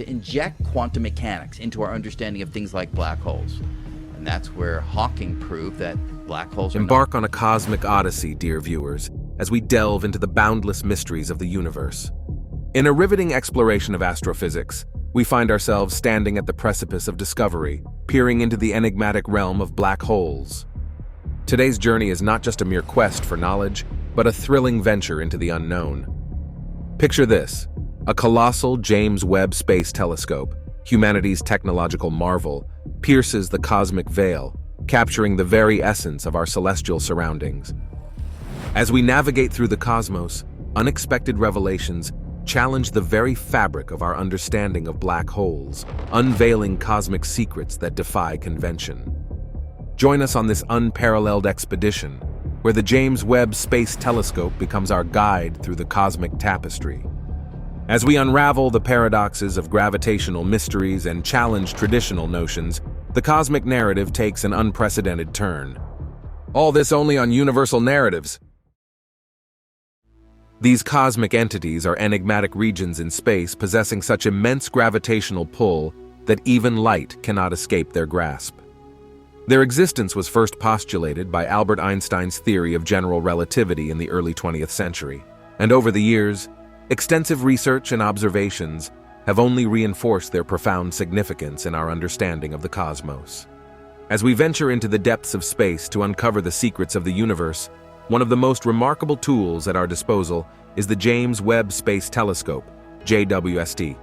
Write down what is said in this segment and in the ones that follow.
to inject quantum mechanics into our understanding of things like black holes. And that's where Hawking proved that black holes are Embark on a cosmic odyssey, dear viewers, as we delve into the boundless mysteries of the universe. In a riveting exploration of astrophysics, we find ourselves standing at the precipice of discovery, peering into the enigmatic realm of black holes. Today's journey is not just a mere quest for knowledge, but a thrilling venture into the unknown. Picture this: a colossal James Webb Space Telescope, humanity's technological marvel, pierces the cosmic veil, capturing the very essence of our celestial surroundings. As we navigate through the cosmos, unexpected revelations challenge the very fabric of our understanding of black holes, unveiling cosmic secrets that defy convention. Join us on this unparalleled expedition, where the James Webb Space Telescope becomes our guide through the cosmic tapestry. As we unravel the paradoxes of gravitational mysteries and challenge traditional notions, the cosmic narrative takes an unprecedented turn. All this only on Universal Narratives. These cosmic entities are enigmatic regions in space possessing such immense gravitational pull that even light cannot escape their grasp. Their existence was first postulated by Albert Einstein's theory of general relativity in the early 20th century, and over the years, extensive research and observations have only reinforced their profound significance in our understanding of the cosmos. As we venture into the depths of space to uncover the secrets of the universe, one of the most remarkable tools at our disposal is the James Webb Space Telescope, JWST.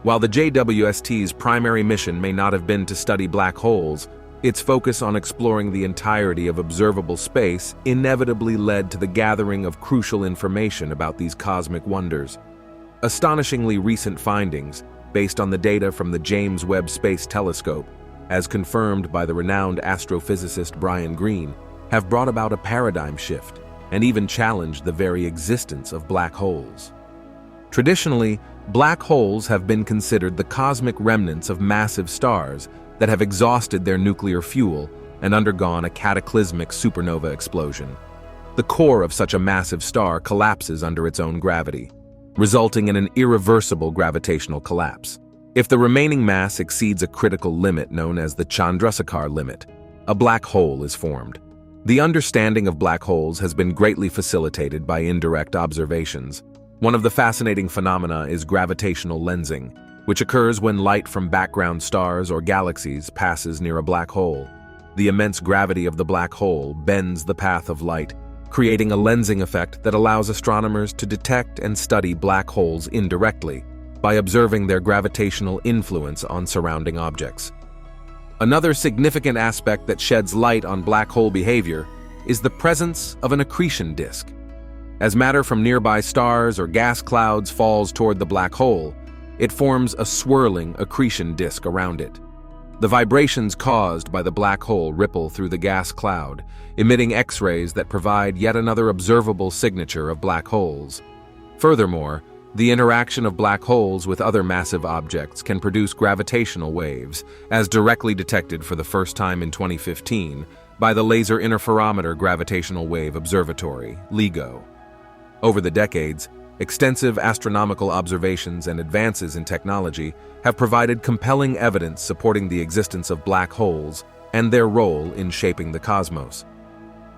While the JWST's primary mission may not have been to study black holes, its focus on exploring the entirety of observable space inevitably led to the gathering of crucial information about these cosmic wonders. Astonishingly recent findings, based on the data from the James Webb Space Telescope, as confirmed by the renowned astrophysicist Brian Greene, have brought about a paradigm shift and even challenged the very existence of black holes. Traditionally, black holes have been considered the cosmic remnants of massive stars that have exhausted their nuclear fuel and undergone a cataclysmic supernova explosion. The core of such a massive star collapses under its own gravity, resulting in an irreversible gravitational collapse. If the remaining mass exceeds a critical limit known as the Chandrasekhar limit, a black hole is formed. The understanding of black holes has been greatly facilitated by indirect observations. One of the fascinating phenomena is gravitational lensing, which occurs when light from background stars or galaxies passes near a black hole. The immense gravity of the black hole bends the path of light, creating a lensing effect that allows astronomers to detect and study black holes indirectly by observing their gravitational influence on surrounding objects. Another significant aspect that sheds light on black hole behavior is the presence of an accretion disk. As matter from nearby stars or gas clouds falls toward the black hole, it forms a swirling accretion disk around it. The vibrations caused by the black hole ripple through the gas cloud, emitting X-rays that provide yet another observable signature of black holes. Furthermore, the interaction of black holes with other massive objects can produce gravitational waves, as directly detected for the first time in 2015 by the Laser Interferometer Gravitational Wave Observatory, LIGO. Over the decades, extensive astronomical observations and advances in technology have provided compelling evidence supporting the existence of black holes and their role in shaping the cosmos.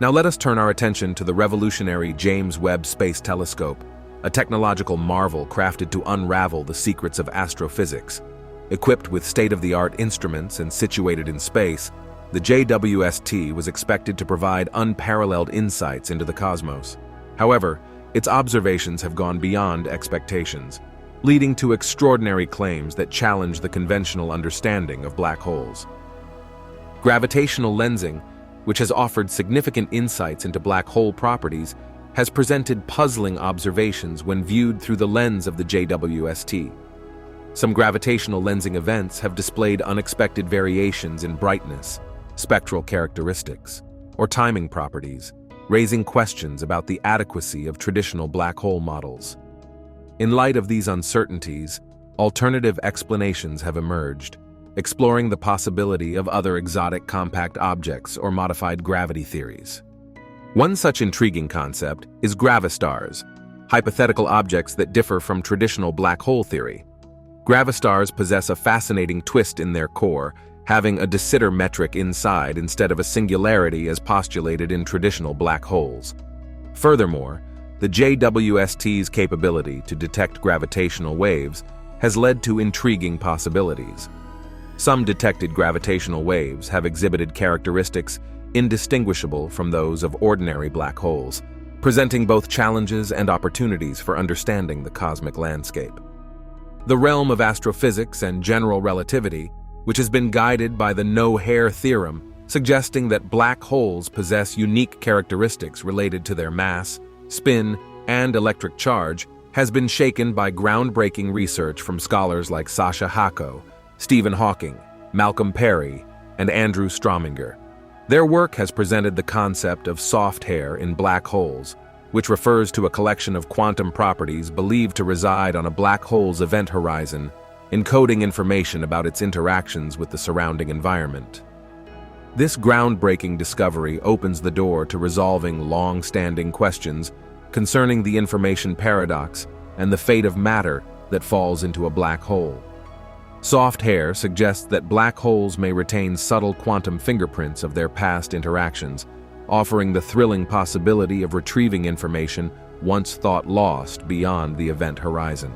Now let us turn our attention to the revolutionary James Webb Space Telescope, a technological marvel crafted to unravel the secrets of astrophysics. Equipped with state-of-the-art instruments and situated in space, the JWST was expected to provide unparalleled insights into the cosmos. However, its observations have gone beyond expectations, leading to extraordinary claims that challenge the conventional understanding of black holes. Gravitational lensing, which has offered significant insights into black hole properties, has presented puzzling observations when viewed through the lens of the JWST. Some gravitational lensing events have displayed unexpected variations in brightness, spectral characteristics, or timing properties, raising questions about the adequacy of traditional black hole models. In light of these uncertainties, alternative explanations have emerged, exploring the possibility of other exotic compact objects or modified gravity theories. One such intriguing concept is gravistars, hypothetical objects that differ from traditional black hole theory. Gravastars possess a fascinating twist in their core, having a de Sitter metric inside instead of a singularity as postulated in traditional black holes. Furthermore, the JWST's capability to detect gravitational waves has led to intriguing possibilities. Some detected gravitational waves have exhibited characteristics indistinguishable from those of ordinary black holes, presenting both challenges and opportunities for understanding the cosmic landscape. The realm of astrophysics and general relativity, which has been guided by the no-hair theorem, suggesting that black holes possess unique characteristics related to their mass, spin, and electric charge, has been shaken by groundbreaking research from scholars like Sasha Hako, Stephen Hawking, Malcolm Perry, and Andrew Strominger. Their work has presented the concept of soft hair in black holes, which refers to a collection of quantum properties believed to reside on a black hole's event horizon, encoding information about its interactions with the surrounding environment. This groundbreaking discovery opens the door to resolving long-standing questions concerning the information paradox and the fate of matter that falls into a black hole. Soft hair suggests that black holes may retain subtle quantum fingerprints of their past interactions, offering the thrilling possibility of retrieving information once thought lost beyond the event horizon.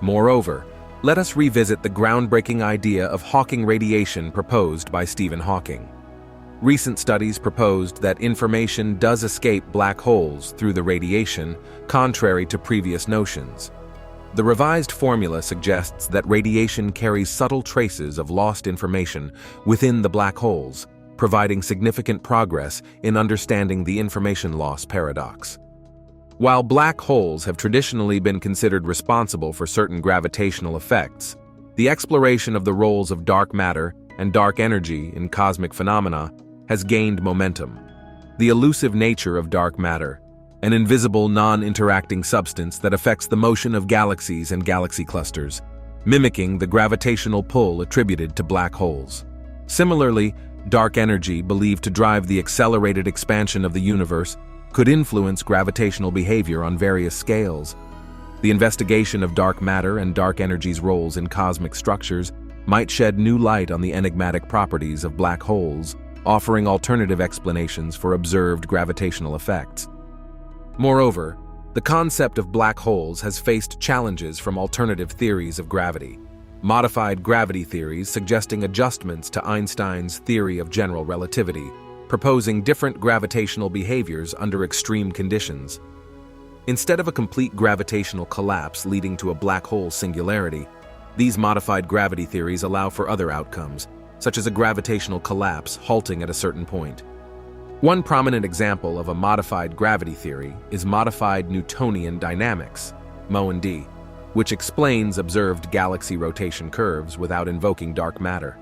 Moreover, let us revisit the groundbreaking idea of Hawking radiation proposed by Stephen Hawking. Recent studies proposed that information does escape black holes through the radiation, contrary to previous notions. The revised formula suggests that radiation carries subtle traces of lost information within the black holes, providing significant progress in understanding the information loss paradox. While black holes have traditionally been considered responsible for certain gravitational effects, the exploration of the roles of dark matter and dark energy in cosmic phenomena has gained momentum. The elusive nature of dark matter, an invisible, non-interacting substance that affects the motion of galaxies and galaxy clusters, mimicking the gravitational pull attributed to black holes. Similarly, dark energy, believed to drive the accelerated expansion of the universe, could influence gravitational behavior on various scales. The investigation of dark matter and dark energy's roles in cosmic structures might shed new light on the enigmatic properties of black holes, offering alternative explanations for observed gravitational effects. Moreover, the concept of black holes has faced challenges from alternative theories of gravity. Modified gravity theories suggesting adjustments to Einstein's theory of general relativity, proposing different gravitational behaviors under extreme conditions. Instead of a complete gravitational collapse leading to a black hole singularity, these modified gravity theories allow for other outcomes, such as a gravitational collapse halting at a certain point. One prominent example of a modified gravity theory is modified Newtonian dynamics, (MOND), which explains observed galaxy rotation curves without invoking dark matter.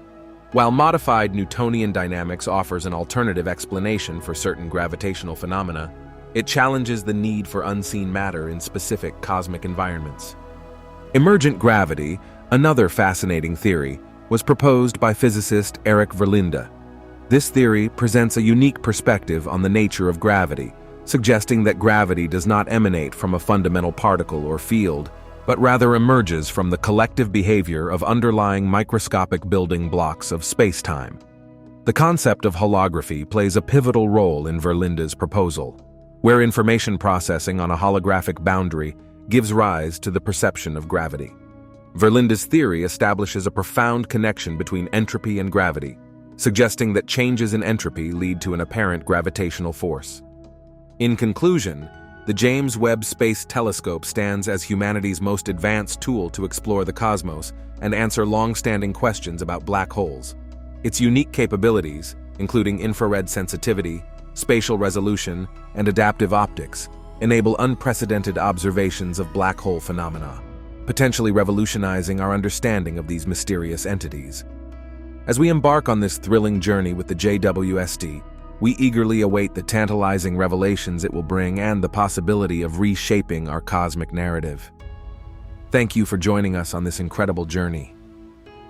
While modified Newtonian dynamics offers an alternative explanation for certain gravitational phenomena, it challenges the need for unseen matter in specific cosmic environments. Emergent gravity, another fascinating theory, was proposed by physicist Eric Verlinde. This theory presents a unique perspective on the nature of gravity, suggesting that gravity does not emanate from a fundamental particle or field, but rather emerges from the collective behavior of underlying microscopic building blocks of spacetime. The concept of holography plays a pivotal role in Verlinde's proposal, where information processing on a holographic boundary gives rise to the perception of gravity. Verlinde's theory establishes a profound connection between entropy and gravity, suggesting that changes in entropy lead to an apparent gravitational force. In conclusion, the James Webb Space Telescope stands as humanity's most advanced tool to explore the cosmos and answer long-standing questions about black holes. Its unique capabilities, including infrared sensitivity, spatial resolution, and adaptive optics, enable unprecedented observations of black hole phenomena, potentially revolutionizing our understanding of these mysterious entities. As we embark on this thrilling journey with the JWST, we eagerly await the tantalizing revelations it will bring and the possibility of reshaping our cosmic narrative. Thank you for joining us on this incredible journey.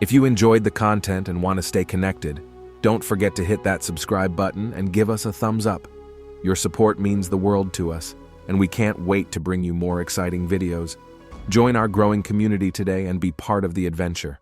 If you enjoyed the content and want to stay connected, don't forget to hit that subscribe button and give us a thumbs up. Your support means the world to us, and we can't wait to bring you more exciting videos. Join our growing community today and be part of the adventure.